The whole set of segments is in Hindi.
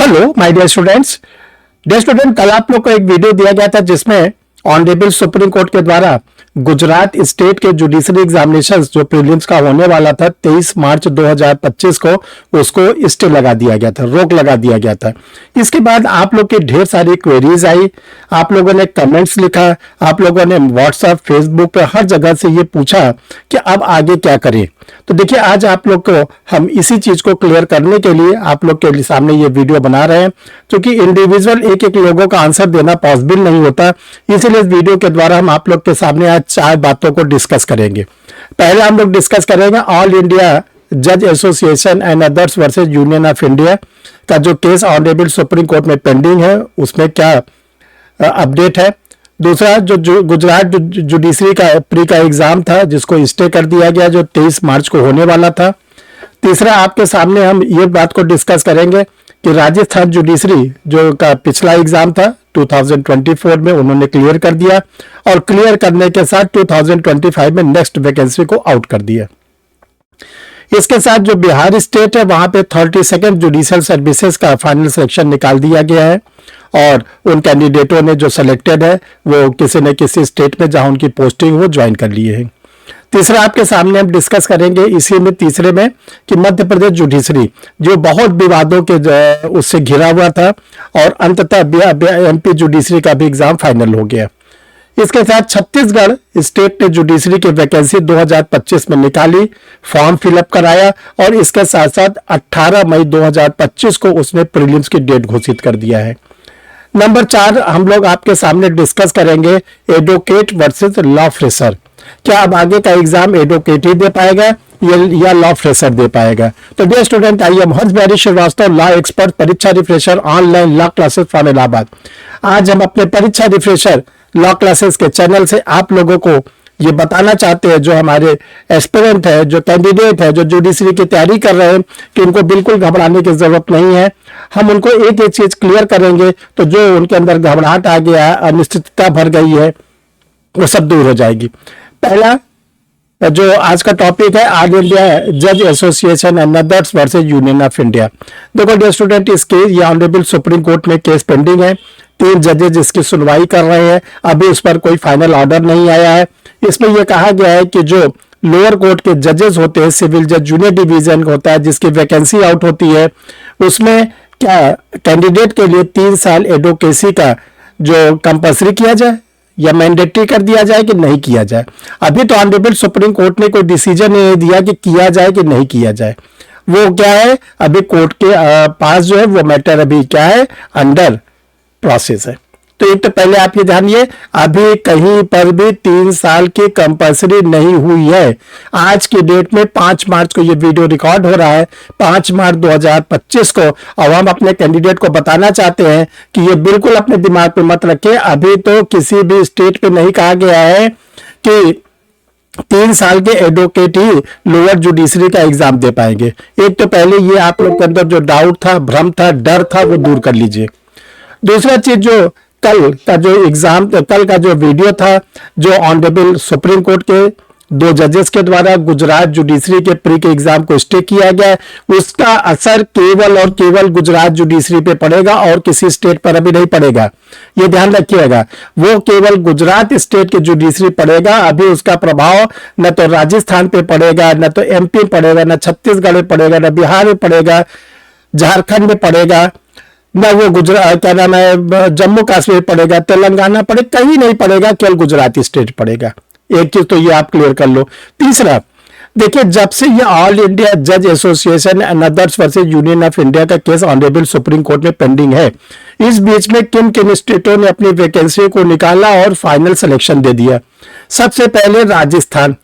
Hello my dear students. कल आप लोग को एक वीडियो दिया गया था जिसमें ऑनरेबल सुप्रीम कोर्ट के द्वारा गुजरात स्टेट के जुडिशरी एग्जामिनेशंस जो प्रीलिम्स का होने वाला था 23 मार्च 2025 को, उसको स्टे लगा दिया गया था, रोक लगा दिया गया था। इसके बाद आप लोग की ढेर सारी क्वेरीज आई, आप लोगों ने कमेंट्स लिखा, आप लोगों ने व्हाट्सएप फेसबुक पे हर जगह से ये पूछा कि अब आगे क्या करें। तो देखिए, आज आप लोग को हम इसी चीज को क्लियर करने के लिए आप लोग के सामने ये वीडियो बना रहे हैं, क्योंकि इंडिविजुअल एक एक लोगों का आंसर देना पॉसिबल नहीं होता। इसीलिए इस वीडियो के द्वारा हम आप लोग के सामने आज 4 बातों को डिस्कस करेंगे। पहले हम लोग डिस्कस करेंगे ऑल इंडिया जज association and others versus union of India का जो केस ऑनरेबल सुप्रीम कोर्ट में पेंडिंग है, उसमें क्या अपडेट है। दूसरा, जो गुजरात जुडिशरी का प्री का एग्जाम था जिसको स्टे कर दिया गया, जो 23 मार्च को होने वाला था। तीसरा, आपके सामने हम ये बात को डिस्कस करेंगे कि राजस्थान जुडिशरी जो का पिछला एग्जाम था 2024 में उन्होंने क्लियर कर दिया, और क्लियर करने के साथ 2025 में नेक्स्ट वैकेंसी को आउट कर दिया। इसके साथ जो बिहार स्टेट है वहां पे 32nd जुडिशियल सर्विसेज का फाइनल सिलेक्शन निकाल दिया गया है, और उन कैंडिडेटों ने जो सिलेक्टेड है वो किसी न किसी स्टेट में जहां उनकी पोस्टिंग वो ज्वाइन कर लिए हैं। तीसरा, आपके सामने हम डिस्कस करेंगे इसी में तीसरे में कि मध्य प्रदेश जुडिशरी जो बहुत विवादों के उससे घिरा हुआ था, और अंततः एमपी जुडिशरी का भी एग्जाम फाइनल हो गया। इसके साथ छत्तीसगढ़ स्टेट ने जुडिशरी की वैकेंसी 2025 में निकाली, फॉर्म फिलअप कराया, और इसके साथ साथ 18 मई 2025 को उसने प्रीलिम्स की डेट घोषित कर दिया है। नंबर 4, हम लोग आपके सामने डिस्कस करेंगे एडवोकेट वर्सेस लॉ फ्रेशर। क्या अब आगे का एग्जाम एडवोकेट ही दे पाएगा या लॉ फ्रेशर दे पाएगा। तो dear student, I am Hansbihari Srivastava, law expert, Pariksha refresher, online law classes from Allahabad. आज हम अपने परीक्षा रिफ्रेशर लॉ क्लासेस के चैनल से आप लोगों को ये बताना चाहते हैं, जो हमारे एस्पिरेंट है, जो कैंडिडेट है, जो जुडिशरी की तैयारी कर रहे हैं, कि उनको बिल्कुल घबराने की जरूरत नहीं है। हम उनको एक एक चीज क्लियर करेंगे, तो जो उनके अंदर घबराहट आ गया है, अनिश्चितता भर गई है, वो सब दूर हो जाएगी। पहला जो आज का टॉपिक है ऑल इंडिया जज association and others versus union of India. देखो डियर स्टूडेंट, इस केस ये ऑनरेबल सुप्रीम कोर्ट में केस पेंडिंग है, 3 जजेज इसकी सुनवाई कर रहे हैं, अभी उस पर कोई फाइनल ऑर्डर नहीं आया है। इसमें यह कहा गया है कि जो लोअर कोर्ट के जजेस होते हैं, सिविल जज जूनियर डिवीजन होता है जिसकी वैकेंसी आउट होती है, उसमें क्या कैंडिडेट के लिए 3 साल एडवोकेसी का जो कंपल्सरी किया जाए या मैंडेटरी कर दिया जाए कि नहीं किया जाए। अभी तो ऑनरेबल सुप्रीम कोर्ट ने कोई डिसीजन नहीं दिया कि किया जाए कि नहीं किया जाए। वो क्या है, अभी कोर्ट के पास जो है वो मैटर अभी क्या है, अंडर प्रोसेस है। तो एक तो पहले आप ये जानिए, अभी कहीं पर भी 3 साल की कंपल्सरी नहीं हुई है। आज की डेट में 5 मार्च को ये वीडियो रिकॉर्ड हो रहा है, 5 मार्च 2025 को, और हम अपने कैंडिडेट को बताना चाहते हैं कि ये बिल्कुल अपने दिमाग पे मत रखें। अभी तो किसी भी स्टेट पे नहीं कहा गया है कि 3 साल के एडवोकेट ही लोअर जुडिशरी का एग्जाम दे पाएंगे। एक तो पहले ये आप लोग के अंदर जो डाउट था, भ्रम था, डर था, वो दूर कर लीजिए। दूसरा चीज, जो कल का जो एग्जाम, कल का जो वीडियो था, जो ऑनरेबल सुप्रीम कोर्ट के 2 जजेस के द्वारा गुजरात जुडिशरी के प्री के एग्जाम को स्टे किया गया है, उसका असर केवल और केवल गुजरात जुडिशरी पे पड़ेगा और किसी स्टेट पर अभी नहीं पड़ेगा। ये ध्यान रखिएगा, वो केवल गुजरात स्टेट के जुडिशरी पड़ेगा। अभी उसका प्रभाव न तो राजस्थान पे पड़ेगा, न तो एमपी पड़ेगा, न छत्तीसगढ़ में पड़ेगा, न बिहार में पड़ेगा, झारखंड में पड़ेगा, न वो गुजरात क्या नाम है जम्मू कश्मीर पड़ेगा, तेलंगाना पड़ेगा, कहीं नहीं पड़ेगा, केवल गुजराती स्टेट पड़ेगा। एक चीज तो ये आप क्लियर कर लो। तीसरा, देखिए, जब से ये ऑल इंडिया जज association and others versus union of India का केस ऑनरेबल सुप्रीम कोर्ट में पेंडिंग है, इस बीच में किन किन स्टेटों ने अपनी वैकेंसी को निकाला और फाइनल सिलेक्शन दे दिया। सबसे पहले राजस्थान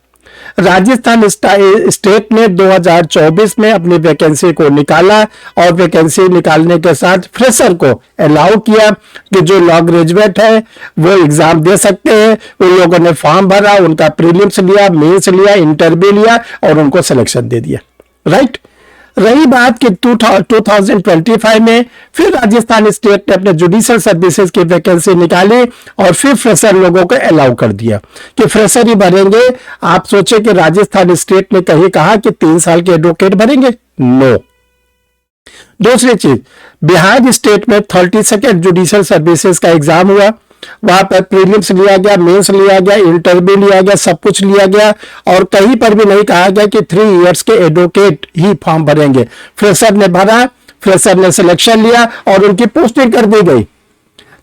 स्टेट ने 2024 में अपनी वैकेंसी को निकाला, और वैकेंसी निकालने के साथ फ्रेशर को अलाउ किया कि जो लॉ ग्रेजुएट है वो एग्जाम दे सकते हैं। उन लोगों ने फॉर्म भरा, उनका प्रीलिम्स लिया, मेंस लिया, इंटरव्यू लिया, और उनको सिलेक्शन दे दिया। राइट। रही बात कि 2025 में फिर राजस्थान स्टेट ने अपने जुडिशियल सर्विसेज की वैकेंसी निकाली, और फिर फ्रेशर लोगों को अलाउ कर दिया कि फ्रेशर ही भरेंगे। आप सोचे कि राजस्थान स्टेट ने कहीं कहा कि 3 साल के एडवोकेट भरेंगे? नो। दूसरी चीज, बिहार स्टेट में 32nd जुडिशियल सर्विसेज का एग्जाम हुआ, वहां पर प्रीलिम्स लिया गया, मेंस लिया गया, इंटरव्यू लिया गया, सब कुछ लिया गया, और कहीं पर भी नहीं कहा गया कि 3 इयर्स के एडवोकेट ही फॉर्म भरेंगे। फ्रेशर ने भरा, फ्रेशर ने सिलेक्शन लिया और उनकी पोस्टिंग कर दी गई।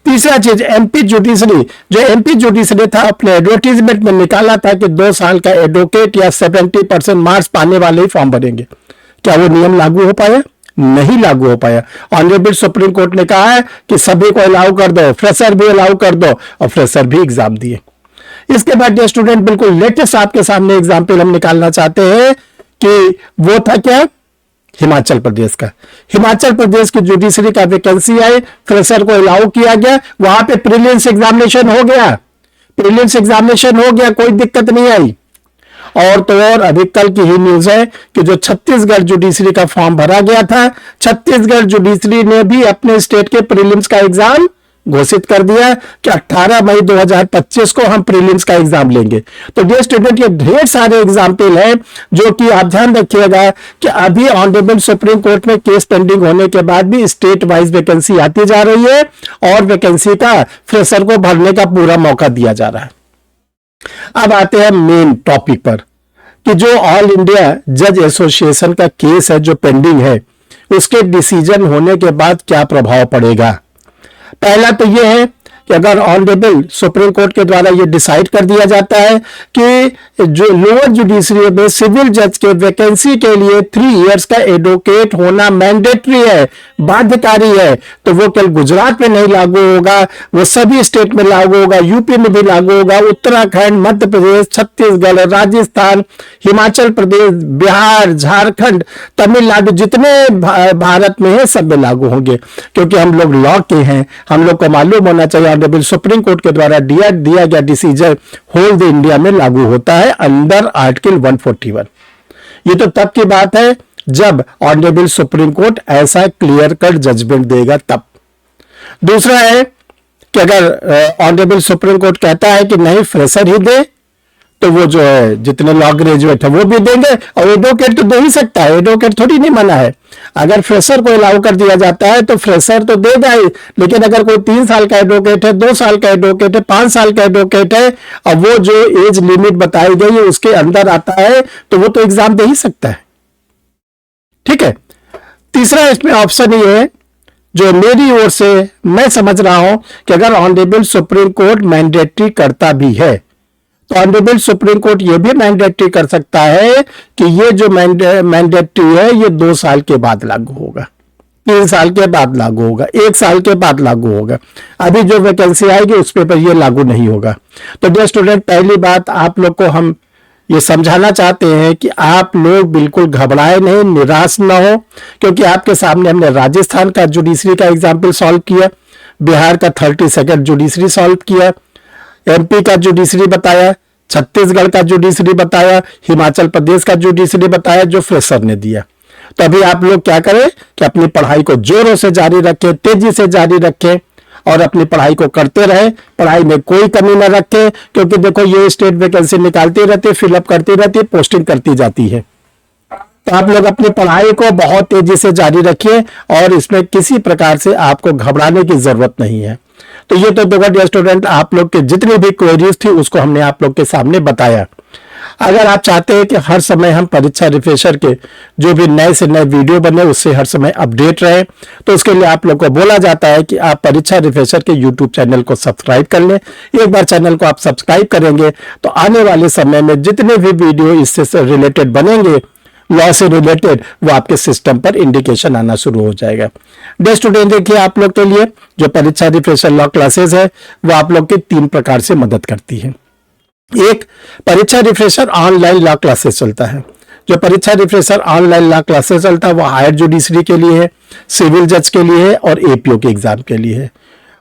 तीसरा चीज, एमपी जुडिशरी, जो एमपी जुडिशरी था अपने एडवर्टीजमेंट में निकाला था कि 2 साल का एडवोकेट या 70% मार्क्स पाने वाले ही फॉर्म भरेंगे। क्या वो नियम लागू हो पाया? नहीं लागू हो पाया। ऑनरेबल सुप्रीम कोर्ट ने कहा है कि सभी को अलाउ कर दो, फ्रेशर भी अलाउ कर दो, और फ्रेशर भी एग्जाम दिए। इसके बाद जो स्टूडेंट बिल्कुल लेटेस्ट आपके सामने एग्जाम्पल हम निकालना चाहते हैं कि वो था क्या, हिमाचल प्रदेश का। हिमाचल प्रदेश की जुडिशरी का वैकेंसी आई, फ्रेशर को अलाउ किया गया, वहां पे प्रीलिम्स एग्जामिनेशन हो गया, प्रीलिम्स एग्जामिनेशन हो गया, कोई दिक्कत नहीं आई। और तो और अभी कल की ही न्यूज है कि जो छत्तीसगढ़ जुडिशरी का फॉर्म भरा गया था, छत्तीसगढ़ जुडिशरी ने भी अपने स्टेट के प्रीलिम्स का एग्जाम घोषित कर दिया कि 18 मई 2025 को हम प्रीलिम्स का एग्जाम लेंगे। तो डियर स्टूडेंट, ये ढेर सारे एग्जाम्पल हैं जो कि आप ध्यान रखिएगा कि अभी ऑनरेबल सुप्रीम कोर्ट में केस पेंडिंग होने के बाद भी स्टेट वाइज वैकेंसी आती जा रही है और वैकेंसी का फ्रेशर को भरने का पूरा मौका दिया जा रहा है। अब आते हैं मेन टॉपिक पर कि जो ऑल इंडिया जज एसोसिएशन का केस है जो पेंडिंग है, उसके डिसीजन होने के बाद क्या प्रभाव पड़ेगा। पहला तो यह है कि अगर ऑनरेबल सुप्रीम कोर्ट के द्वारा यह डिसाइड कर दिया जाता है कि जो लोअर जुडिशरी में सिविल जज के वैकेंसी के लिए 3 इयर्स का एडवोकेट होना मैंडेटरी है, बाध्यकारी है, तो वो केवल गुजरात में नहीं लागू होगा, वो सभी स्टेट में लागू होगा, यूपी में भी लागू होगा, उत्तराखंड, मध्य प्रदेश, छत्तीसगढ़, राजस्थान, हिमाचल प्रदेश, बिहार, झारखंड, तमिलनाडु, जितने भारत में है सब में लागू होंगे। क्योंकि हम लोग लॉ के हैं, हम लोग को मालूम होना चाहिए ऑनरेबल सुप्रीम कोर्ट के द्वारा दिया गया डिसीजन होल द इंडिया में लागू होता है अंडर आर्टिकल 141। ये तो तब की बात है जब ऑनरेबल सुप्रीम कोर्ट ऐसा क्लियर कट जजमेंट देगा तब। दूसरा है कि अगर ऑनरेबल सुप्रीम कोर्ट कहता है कि नहीं फ्रेशर ही दे, तो वो जो है जितने लॉ ग्रेजुएट है वो भी देंगे, और एडवोकेट तो दे ही सकता है, एडवोकेट थोड़ी नहीं मना है। अगर फ्रेशर को अलाउ कर दिया जाता है तो फ्रेशर तो देगा ही, लेकिन अगर कोई 3 साल का एडवोकेट है, 2 साल का एडवोकेट है, 5 साल का एडवोकेट है, और वो जो एज लिमिट बताई गई है उसके अंदर आता है, तो वो तो एग्जाम दे ही सकता है। ठीक है। तीसरा इसमें ऑप्शन ये है जो मेरी ओर से मैं समझ रहा हूं कि अगर ऑनरेबल सुप्रीम कोर्ट मैंडेटरी करता भी है तो ऑनरेबल सुप्रीम कोर्ट ये भी मैंडेटरी कर सकता है कि ये जो मैंडेटरी है ये 2 साल के बाद लागू होगा, 3 साल के बाद लागू होगा, 1 साल के बाद लागू होगा। अभी जो वैकेंसी आएगी उस पर ये लागू नहीं होगा। तो डियर स्टूडेंट, पहली बात आप लोग को हम ये समझाना चाहते हैं कि आप लोग बिल्कुल घबराए नहीं, निराश ना हो, क्योंकि आपके सामने हमने राजस्थान का जुडिशरी का एग्जाम्पल सॉल्व किया, बिहार का 32nd जुडिशरी सॉल्व किया, एमपी का जुडिशरी बताया, छत्तीसगढ़ का जुडिशरी बताया, हिमाचल प्रदेश का जुडिशरी बताया जो फ्रेशर ने दिया। तो अभी आप लोग क्या करें कि अपनी पढ़ाई को जोरों से जारी रखें, तेजी से जारी रखें और अपनी पढ़ाई को करते रहे, पढ़ाई में कोई कमी न रखें, क्योंकि देखो ये स्टेट वैकेंसी निकालती रहती, फिलअप करती रहती, पोस्टिंग करती जाती है। तो आप लोग अपनी पढ़ाई को बहुत तेजी से जारी रखिए और इसमें किसी प्रकार से आपको घबराने की जरूरत नहीं है। तो ये तो देखो डियर स्टूडेंट, आप लोग के जितनी भी क्वेरीज थी उसको हमने आप लोग के सामने बताया। अगर आप चाहते हैं कि हर समय हम परीक्षा रिफ्रेशर के जो भी नए से नए वीडियो बने उससे हर समय अपडेट रहे, तो उसके लिए आप लोग को बोला जाता है कि आप परीक्षा रिफ्रेशर के यूट्यूब चैनल को सब्सक्राइब कर लें। एक बार चैनल को आप सब्सक्राइब करेंगे तो आने वाले समय में जितने भी वीडियो इससे रिलेटेड बनेंगे, लॉ से रिलेटेड, वो आपके सिस्टम पर इंडिकेशन आना शुरू हो जाएगा। डियर स्टूडेंट, देखिए आप लोग के लिए जो परीक्षा रिफ्रेशर लॉ क्लासेस है वो आप लोग के 3 प्रकार से मदद करती है। एक, परीक्षा रिफ्रेशर ऑनलाइन लॉ क्लासेस चलता है। जो परीक्षा रिफ्रेशर ऑनलाइन लॉ क्लासेस चलता है वो हायर जुडिशरी के लिए है, सिविल जज के लिए है और एपीओ के एग्जाम के लिए है।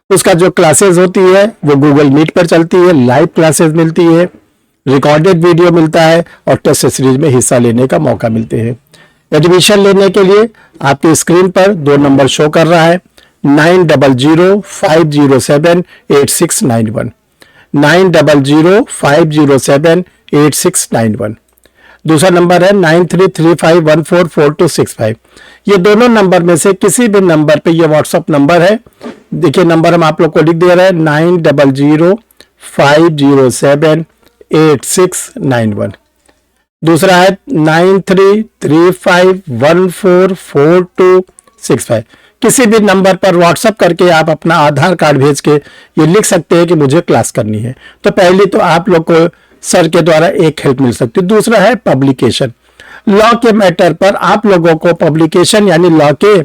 उसका जो क्लासेस होती है वो गूगल मीट पर चलती है, लाइव क्लासेस मिलती है, रिकॉर्डेड वीडियो मिलता है और टेस्ट सीरीज में हिस्सा लेने का मौका मिलते हैं। एडमिशन लेने के लिए आपकी स्क्रीन पर 2 नंबर शो कर रहा है, 9005078691, 9005078691। दूसरा नंबर है 9335144265। ये दोनों नंबर में से किसी भी नंबर पे ये व्हाट्सअप नंबर है। देखिए नंबर हम आप लोग को लिख दे रहे हैं 9005078691। दूसरा है 9335144265। किसी भी नंबर पर व्हाट्सअप करके आप अपना आधार कार्ड भेज के ये लिख सकते हैं कि मुझे क्लास करनी है। तो पहली तो आप लोग को सर के द्वारा एक हेल्प मिल सकती है। दूसरा है पब्लिकेशन। लॉ के मैटर पर आप लोगों को पब्लिकेशन यानी लॉ के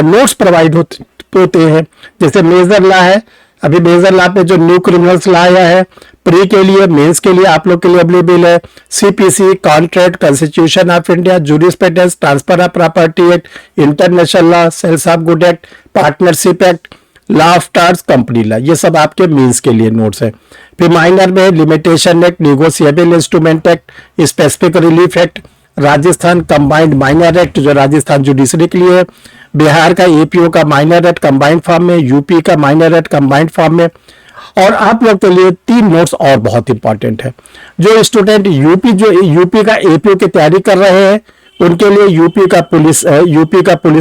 नोट्स प्रोवाइड होते हैं। जैसे मेजर लॉ है, अभी मेजर लॉ पे जो न्यू क्रिमिनल्स लॉ आया है, प्री के लिए, मेंस के लिए आप लोग के लिए अवेलेबल है। CPC, contract, constitution of India, jurisprudence, transfer of property act, international law, sales of good act, partnership act, law of torts, company law, ये सब आपके मेंस के लिए नोट्स है। फिर माइनर में limitation act, negotiable instrument act, specific relief act, Rajasthan combined minor act जो राजस्थान जुडिशरी के लिए है, बिहार का एपीओ का माइनर एक्ट कंबाइंड फॉर्म में, यूपी का माइनर एक्ट कंबाइंड फॉर्म में। और आप लोग के लिए 3 नोट्स और बहुत इंपॉर्टेंट है। जो स्टूडेंट यूपी का एपीओ की तैयारी कर रहे हैं उनके लिए यूपी का पुलिस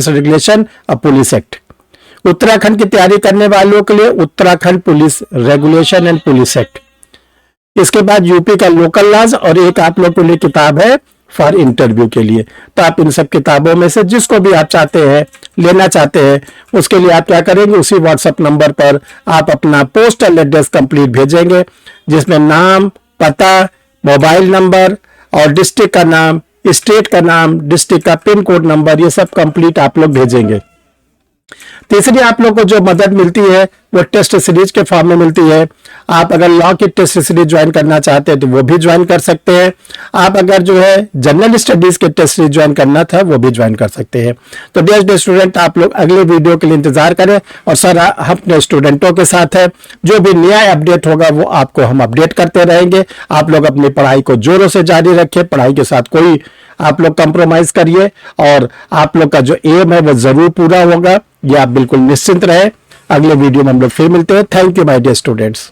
रेगुलेशन और पुलिस एक्ट। उत्तराखंड की तैयारी करने वालों के लिए Uttarakhand police regulation and police act. इसके बाद यूपी का लोकल लॉज और एक आप लोग के लिए किताब है फॉर इंटरव्यू के लिए। तो आप इन सब किताबों में से जिसको भी आप चाहते हैं लेना चाहते हैं उसके लिए आप क्या करेंगे, उसी व्हाट्सएप नंबर पर आप अपना पोस्टल एड्रेस कंप्लीट भेजेंगे जिसमें नाम, पता, मोबाइल नंबर और डिस्ट्रिक्ट का नाम, स्टेट का नाम, डिस्ट्रिक्ट का पिन कोड नंबर, ये सब कंप्लीट आप लोग भेजेंगे। तीसरी आप लोग को जो मदद मिलती है वो टेस्ट सीरीज के फॉर्म में मिलती है। आप अगर लॉ की टेस्ट सीरीज ज्वाइन करना चाहते हैं तो वो भी ज्वाइन कर सकते हैं। आप अगर जो है जनरल स्टडीज के टेस्ट सीरीज ज्वाइन करना था वो भी ज्वाइन कर सकते हैं। तो डियर स्टूडेंट, आप लोग अगले वीडियो के लिए इंतजार करें और सर हम अपने स्टूडेंटों के साथ है, जो भी नया अपडेट होगा वो आपको हम अपडेट करते रहेंगे। आप लोग अपनी पढ़ाई को जोरों से जारी रखें, पढ़ाई के साथ कोई आप लोग कंप्रोमाइज करिए और आप लोग का जो एम है वो जरूर पूरा होगा, ये आप बिल्कुल निश्चिंत रहे। अगले वीडियो में हम लोग फिर मिलते हैं। Thank you my dear students.